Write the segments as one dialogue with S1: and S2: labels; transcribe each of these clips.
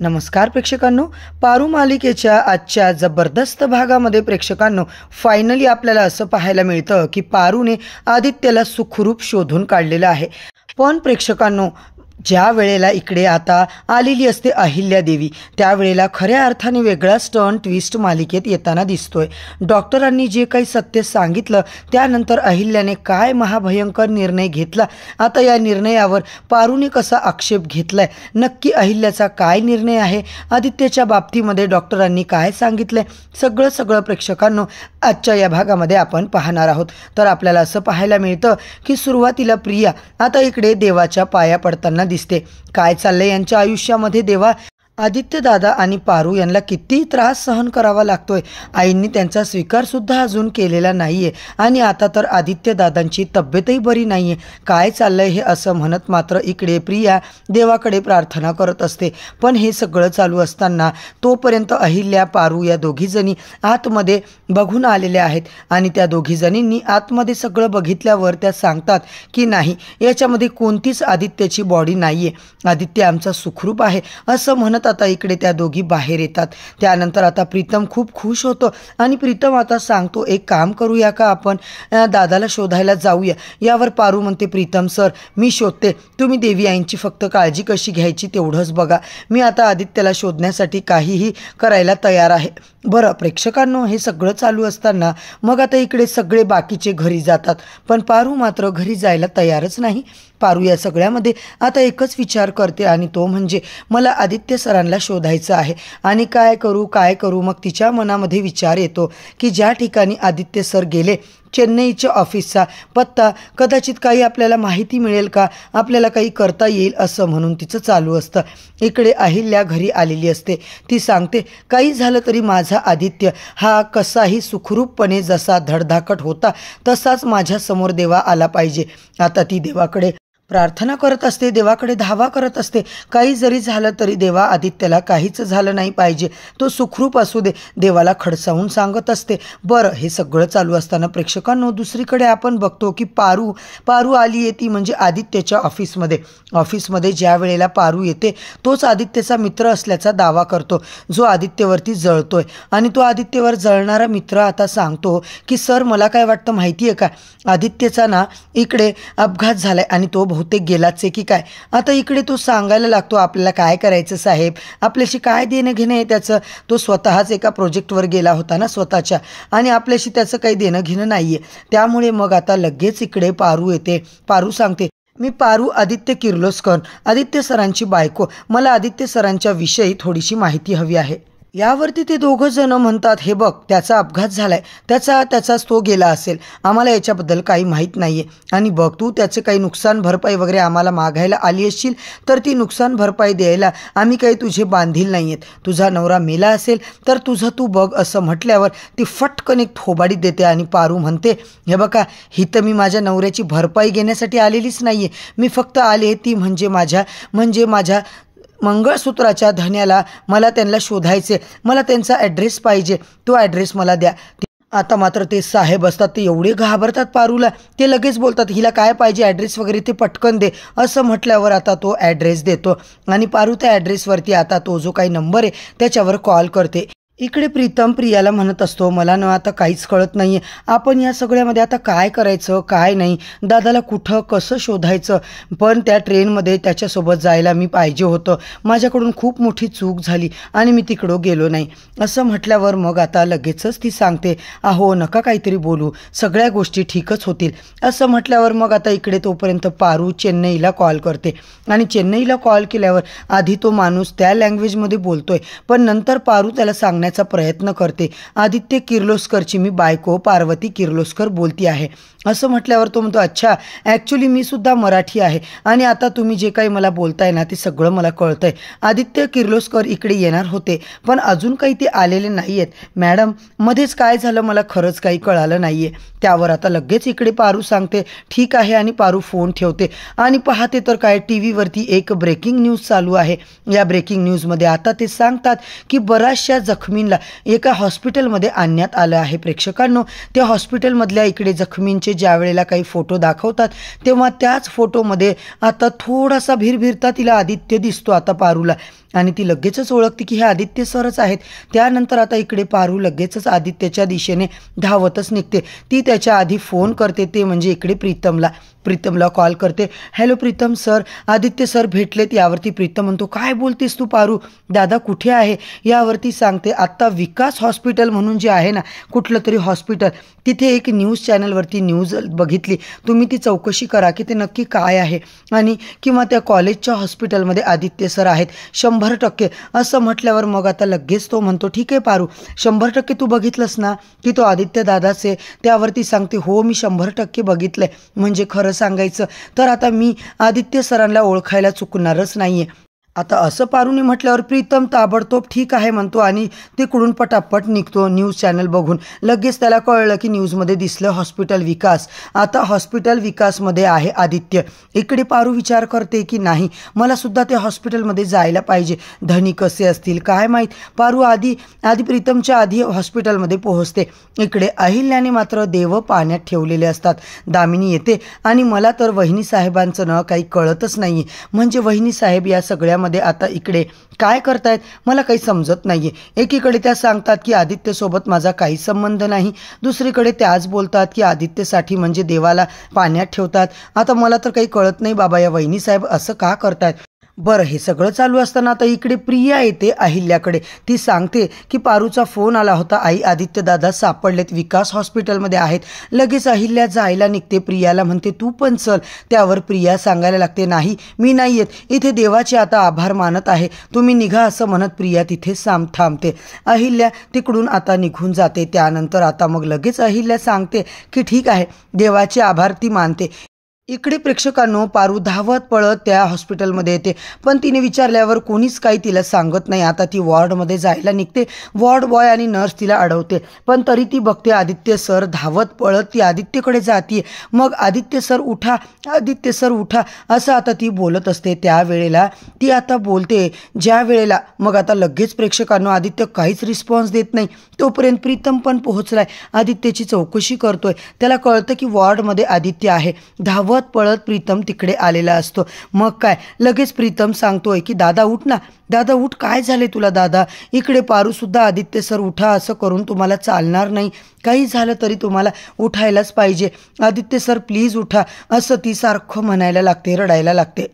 S1: नमस्कार प्रेक्षकांनो, पारू मालिकेच्या आजच्या जबरदस्त भागामध्ये प्रेक्षकांनो फायनली आपल्याला असं पाहायला मिळतं की पारूने आदित्यला सुखरूप शोधून काढलेलं आहे। पण प्रेक्षकांनो, ज्या वेळेला इकडे आता आलेली असते अहिल्यादेवी, त्यावेळेला खऱ्या अर्थाने वेगळाच टर्न ट्विस्ट मालिकेत येताना दिसतोय। डॉक्टरांनी जे काही सत्य सांगितलं त्यानंतर अहिल्याने काय महाभयंकर निर्णय घेतला, आता या निर्णयावर पारूने कसा आक्षेप घेतलाय, नक्की अहिल्याचा काय निर्णय आहे, आदित्यच्या बाबतीमध्ये डॉक्टरांनी काय सांगितलंय, सगळं प्रेक्षकांनो आजच्या या भागामध्ये आपण पाहणार आहोत। तर आपल्याला असं पाहायला मिळतं की सुरुवातीला प्रिया आता इकडे देवाच्या पाया पडताना दिसते। काय चाललंय यांच्या आयुष्यामध्ये देवा? आदित्य दादा आणि पारू यांना किती त्रास सहन करावा लागतोय। आईंनी त्यांचा स्वीकार सुद्धा अजून केलेला नाहीये आणि आता तर आदित्य दादांची तब्येतही बरी नाहीये। काय चाललंय हे असं म्हणत मात्र इकडे प्रिया देवाकडे प्रार्थना करत असते। पण हे सगळं चालू असताना तोपर्यंत अहिल्या पारू या दोघी जणी आतमध्ये बघून आलेल्या आहेत आणि त्या दोघी जणींनी आतमध्ये सगळं बघितल्यावर त्या सांगतात की नाही, याच्यामध्ये कोणतीच आदित्यची बॉडी नाहीये, आदित्य आमचा सुखरूप आहे असं म्हणत आता इकडे त्या दोघी बाहेर येतात। त्यानंतर आता प्रीतम खूप खुश होतो आणि प्रीतम आता सांगतो, एक काम करूया का, आपण दादाला शोधायला जाऊया। यावर पारू म्हणते, प्रीतम सर मी शोधते, तुम्ही देवी आईंची फक्त काळजी कशी घ्यायची तेवढंच बघा, मी आता आदित्यला शोधण्यासाठी काहीही करायला तयार आहे। बरं प्रेक्षकांनो, हे सगळं चालू असताना मग आता इकडे सगळे बाकीचे घरी जातात, पण पारू मात्र घरी जायला तयारच नाही। पारू या सगळ्यामध्ये आता एकच विचार करते आणि तो म्हणजे मला आदित्य सरांना शोधायचं आहे आणि काय करू। मग तिच्या मनामध्ये विचार येतो की ज्या ठिकाणी आदित्य सर गेले, चेन्नईच्या ऑफिसचा पत्ता कदाचित काही आपल्याला माहिती मिळेल का, आपल्याला काही करता येईल असं म्हणून तिचं चालू असतं। इकडे अहिल्या घरी आलेली असते। ती सांगते, काही झालं तरी माझा आदित्य हा कसाही सुखरूपपणे जसा धडधाकट होता तसाच माझ्यासमोर देवा आला पाहिजे। आता ती देवाकडे प्रार्थना करत असते, देवाकडे धावा करत असते, काही जरी झालं तरी देवा आदित्यला काहीच झालं नाही पाहिजे, तो सुखरूप असू दे, देवाला खडसावून सांगत असते। बरं हे सगळं चालू असताना प्रेक्षकांनो दुसरीकडे आपण बघतो की पारू आली येते म्हणजे आदित्यच्या ऑफिसमध्ये ज्या वेळेला पारू येते तोच आदित्यचा मित्र असल्याचा दावा करतो, जो आदित्यवरती जळतोय आणि तो आदित्यवर जळणारा मित्र आता सांगतो की सर मला काय वाटतं माहिती आहे का, आदित्यचा ना इकडे अपघात झालाय आणि तो बहुतेक गेलाच आहे की काय। आता इकडे तो सांगायला लागतो, आपल्याला काय करायचं साहेब, आपल्याशी काय देणं घेणं आहे त्याचं, तो स्वतःच एका प्रोजेक्टवर गेला होता ना स्वतःच्या, आणि आपल्याशी त्याचं काही देणं घेणं नाहीये। त्यामुळे मग आता लगेच इकडे पारू येते। पारू सांगते, मी पारू आदित्य किर्लोस्कर, आदित्य सरांची बायको, मला आदित्य सरांच्या विषयी थोडीशी माहिती हवी आहे। यावरती ते दोघं जण म्हणतात, हे बघ त्याचा अपघात झालाय, त्याचाच तो गेला असेल, आम्हाला याच्याबद्दल काही माहीत नाहीये, आणि बघ तू त्याचे काही नुकसान भरपाई वगैरे आम्हाला मागायला आली असशील तर ती नुकसान भरपाई द्यायला आम्ही काही तुझे बांधील नाहीयेत, तुझा नवरा मेला असेल तर तुझं तू बघ असं म्हटल्यावर ती फटकन एक थोबाडीत देते आणि पारू म्हणते, हे बघा ही तर मी माझ्या नवऱ्याची भरपाई घेण्यासाठी आलेलीच नाहीये, मी फक्त आले ती म्हणजे माझ्या मंगळसूत्राच्या धन्याला मला त्यांना शोधायचे, मला त्यांचा ॲड्रेस पाहिजे, तो ॲड्रेस मला द्या। आता मात्र ते साहेब असतात ते एवढे घाबरतात पारूला, ते लगेच बोलतात हिला काय पाहिजे ॲड्रेस वगैरे ते पटकन दे असं म्हटल्यावर आता तो ॲड्रेस देतो आणि पारू त्या ॲड्रेसवरती आता तो जो काही नंबर आहे त्याच्यावर कॉल करते। इकडे प्रीतम प्रियाला म्हणत असतो, मला ना आता काहीच कळत नाहीये, आपण या सगळ्यामध्ये आता काय करायचं काय नाही, दादाला कुठं कसं शोधायचं, पण त्या ट्रेनमध्ये त्याच्यासोबत जायला मी पाहिजे होतं, माझ्याकडून खूप मोठी चूक झाली आणि मी तिकडं गेलो नाही असं म्हटल्यावर मग आता लगेचच ती सांगते, अहो नका काहीतरी बोलू, सगळ्या गोष्टी ठीकच होतील असं म्हटल्यावर मग आता इकडे तोपर्यंत पारू चेन्नईला कॉल करते आणि चेन्नईला कॉल केल्यावर आधी तो माणूस त्या लँग्वेजमध्ये बोलतोय, पण नंतर पारू त्याला सांगण्याचा प्रयत्न करते, आदित्य किर्लोस्करची मी बायको पार्वती किर्लोस्कर बोलती आहे असं म्हटल्यावर तो म्हणतो, अच्छा ॲक्च्युली मी सुद्धा मराठी आहे आणि आता तुम्ही जे काही मला बोलताय ना ते सगळं मला कळतंय, आदित्य किर्लोस्कर इकडे येणार होते पण अजून काही ते आलेले नाही आहेत मॅडम, मध्येच काय झालं मला खरंच काही कळालं नाहीये। त्यावर आता लगेच इकडे पारू सांगते, ठीक आहे, आणि पारू फोन ठेवते आणि पाहते तर काय टीव्हीवरती एक ब्रेकिंग न्यूज चालू आहे। या ब्रेकिंग न्यूजमध्ये आता ते सांगतात की बऱ्याचशा जखमींना एका हॉस्पिटलमध्ये आणण्यात आलं आहे। प्रेक्षकांनो त्या हॉस्पिटलमधल्या इकडे जखमींचे ज्या वेळेला काही फोटो दाखवतात तेव्हा त्याच फोटोमध्ये आता थोडासा भिरभिरता तिला आदित्य दिसतो आता पारूला, आणि ती लगेचच ओळखते की हे आदित्य सरच आहेत। त्यानंतर आता इकडे पारू लगेचच आदित्यच्या दिशेने धावतच निघते। ती त्याच्या आधी फोन करते, ते म्हणजे इकडे प्रीतमला कॉल करते। Hello Pritam sir, Aditya sir भेटलेत। यावरती प्रीतम म्हणतो, काय बोलतेस तू पारू, दादा कुठे आहे? यावरती सांगते, आत्ता विकास हॉस्पिटल म्हणून जे आहे ना, कुठलं तरी हॉस्पिटल, तिथे एक न्यूज चॅनलवरती न्यूज बघितली, तुम्ही ती चौकशी करा की ते नक्की काय आहे, आणि किंवा त्या कॉलेजच्या हॉस्पिटलमध्ये आदित्य सर आहेत 100%। असं म्हटल्यावर मग आता लगेच तो म्हणतो, ठीक आहे पारू, 100% तू बघितलंस ना की तो आदित्य दादाच आहे? त्यावरती सांगते, हो मी 100% बघितलंय। म्हणजे खरं सांगायचं तर आता मी आदित्य सरांना ओळखायला चुकणारच नाहीये। आता असं पारूने म्हटल्यावर प्रीतम ताबडतोब ठीक आहे म्हणतो आणि तिकडून पटापट निघतो न्यूज चॅनल बघून। लगेच त्याला कळलं की न्यूजमध्ये दिसलं हॉस्पिटल विकास। आता हॉस्पिटल विकासमध्ये आहे आदित्य। इकडे पारू विचार करते की नाही, मला सुद्धा त्या हॉस्पिटलमध्ये जायला पाहिजे। धनी कसे असतील काय माहीत। पारू आधी प्रीतमच्या आधी हॉस्पिटलमध्ये पोहोचते। इकडे अहिल्याने मात्र देव पाण्यात ठेवलेले असतात। दामिनी येते आणि मला तर वहिनी साहेबांचं न काही कळतच नाही, म्हणजे वहिनी साहेब या सगळ्या मध्ये आता इकडे काय करतायत मला काही समजत नाहीये। एकीकडे त्या सांगतात की आदित्य सोबत माझा काही संबंध नाही, दुसरीकडे त्याच बोलतात की आदित्यसाठी म्हणजे देवाला पाण्यात ठेवतात। आता मला तर काही कळत नाही बाबा, या वहिनी साहेब असं का करतायत? बरं, हे सगळं चालू असताना आता इकडे प्रिया येते अहिल्याकडे। ती सांगते की पारूचा फोन आला होता, आई आदित्य दादा सापडलेत, विकास हॉस्पिटलमध्ये आहेत। लगेच अहिल्या जायला निघते, प्रियाला म्हणते तू पण चल। त्यावर प्रिया सांगायला लागते, नाही मी नाही येत, इथे देवाचे आता आभार मानत आहे, तुम्ही निघा। असं म्हणत प्रिया तिथे थांबते। अहिल्या तिकडून आता निघून जाते। त्यानंतर आता मग लगेच अहिल्या सांगते की ठीक आहे, देवाचे आभार ती मानते। इकडे प्रेक्षकांनो, पारू धावत पळत त्या हॉस्पिटलमध्ये येते, पण तिने विचारल्यावर कोणीच काही तिला सांगत नाही। आता ती वॉर्डमध्ये जायला निघते। वॉर्ड बॉय आणि नर्स तिला अडवते, पण तरी ती बघते आदित्य सर धावत पळत ती आदित्यकडे जाते। मग आदित्य सर उठा, आदित्य सर उठा असं आता ती बोलत असते। त्यावेळेला ती आता बोलते ज्या वेळेला, मग आता लगेच प्रेक्षकांनो आदित्य काहीच रिस्पॉन्स देत नाही। तोपर्यंत प्रीतम पण पोहोचलाय, आदित्यची चौकशी करतोय। त्याला कळतं की वॉर्डमध्ये आदित्य आहे। धावत पळत प्रीतम तिकडे आलेला असतो। मग काय, लगेच प्रीतम सांगतोय की दादा उठ ना, दादा उठ, काय झाले तुला दादा? इकडे पारू सुद्धा आदित्य सर उठा असं करून तुम्हाला चालणार नाही, काही झालं तरी तुम्हाला उठायलाच पाहिजे, आदित्य सर प्लीज उठा असं ती सारखं म्हणायला लागते, रडायला लागते।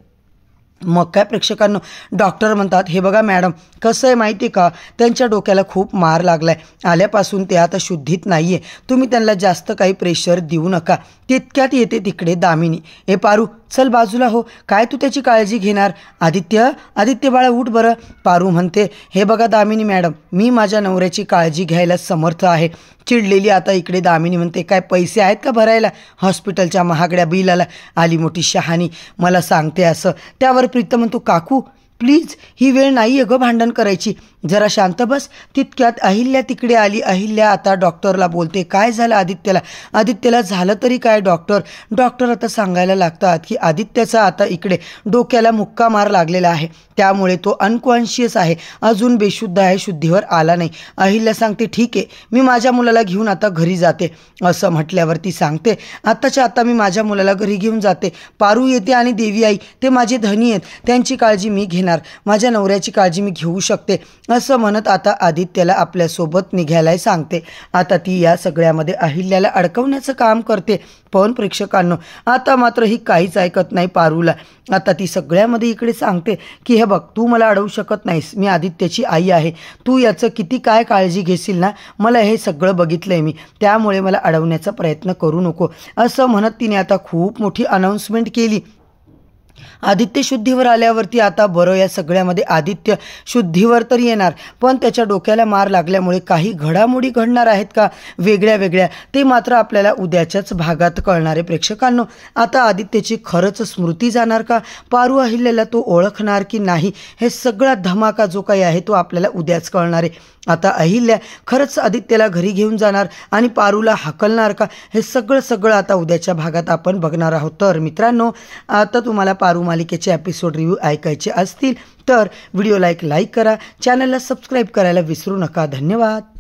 S1: मग काय प्रेक्षकांनो, डॉक्टर म्हणतात, हे बघा मॅडम, कसं आहे माहिती आहे का, त्यांच्या डोक्याला खूप मार लागलाय, आल्यापासून ते आता शुद्धीत नाही आहे, तुम्ही त्यांना जास्त काही प्रेशर देऊ नका। तितक्यात येते तिकडे दामिनी, ए पारू चल बाजूला हो, काय तू त्याची काळजी घेणार? आदित्य बाळा उठ बरं। पारू म्हणते, हे बघा दामिनी मॅडम, मी माझ्या नवऱ्याची काळजी घ्यायला समर्थ आहे। चिडलेली आता इकडे दामिनी म्हणते, काय पैसे आहेत का भरायला हॉस्पिटलच्या महागड्या बिलाला? आली मोठी शहाणी, मला सांगते असं। त्यावर प्रीतम म्हणतो, काकू प्लीज, ही वेळ नाही आहे गं भांडण करायची, जरा शांत बस। तितक्यात अहिल्या तिकडे आली। अहिल्या आता डॉक्टरला बोलते, काय झालं आदित्यला झालं तरी काय डॉक्टर आता सांगायला लागतात की आदित्यचा आता इकडे डोक्याला मुक्का मार लागलेला आहे, त्यामुळे तो अनकॉन्शियस आहे, अजून बेशुद्ध आहे, शुद्धीवर आला नाही। अहिल्या सांगते, ठीक आहे, मी माझ्या मुलाला घेऊन आता घरी जाते। असं म्हटल्यावरती सांगते, आत्ताच्या आता मी माझ्या मुलाला घरी घेऊन जाते। पारू येते आणि देवी आई, ते माझे धनी आहेत, त्यांची काळजी मी घेणार, माझ्या नवऱ्याची काळजी मी घेऊ शकते असं म्हणत आता आदित्यला आपल्यासोबत निघायला सांगते। आता ती या सगळ्यामध्ये अहिल्याला अडकवण्याचं काम करते, पण प्रेक्षकांनो आता मात्र ही काहीच ऐकत नाही पारूला। आता ती सगळ्यामध्ये इकडे सांगते की हे बघ, तू मला अडवू शकत नाहीस, मी आदित्यची आई आहे, तू याचं किती काय काळजी घेशील ना, मला हे सगळं बघितलंय मी, त्यामुळे मला अडवण्याचा प्रयत्न करू नको असं म्हणत तिने आता खूप मोठी अनाउन्समेंट केली। आदित्य शुद्धीवर आल्यावरती आता बरं, या सगळ्यामध्ये आदित्य शुद्धीवर तर येणार, पण त्याच्या डोक्याला मार लागल्यामुळे काही घडामोडी घडणार आहेत का वेगळ्या, ते मात्र आपल्याला उद्याच्याच भागात कळणार आहे प्रेक्षकांनो। आता आदित्यची खरंच स्मृती जाणार का, पारू अहिल्याला तो ओळखणार की नाही, हे सगळा धमाका जो काही आहे तो आपल्याला उद्याच कळणार आहे। आता अहिल्या खरंच आदित्यला घरी घेऊन जाणार आणि पारूला हाकलणार का, हे सगळं आता उद्याच्या भागात आपण बघणार आहोत। तर मित्रांनो, आता तुम्हाला पारू मालिकेचे एपिसोड रिव्ह्यू ऐकायचे असतील तर व्हिडिओला एक लाईक करा, चॅनलला सबस्क्राईब करायला विसरू नका। धन्यवाद।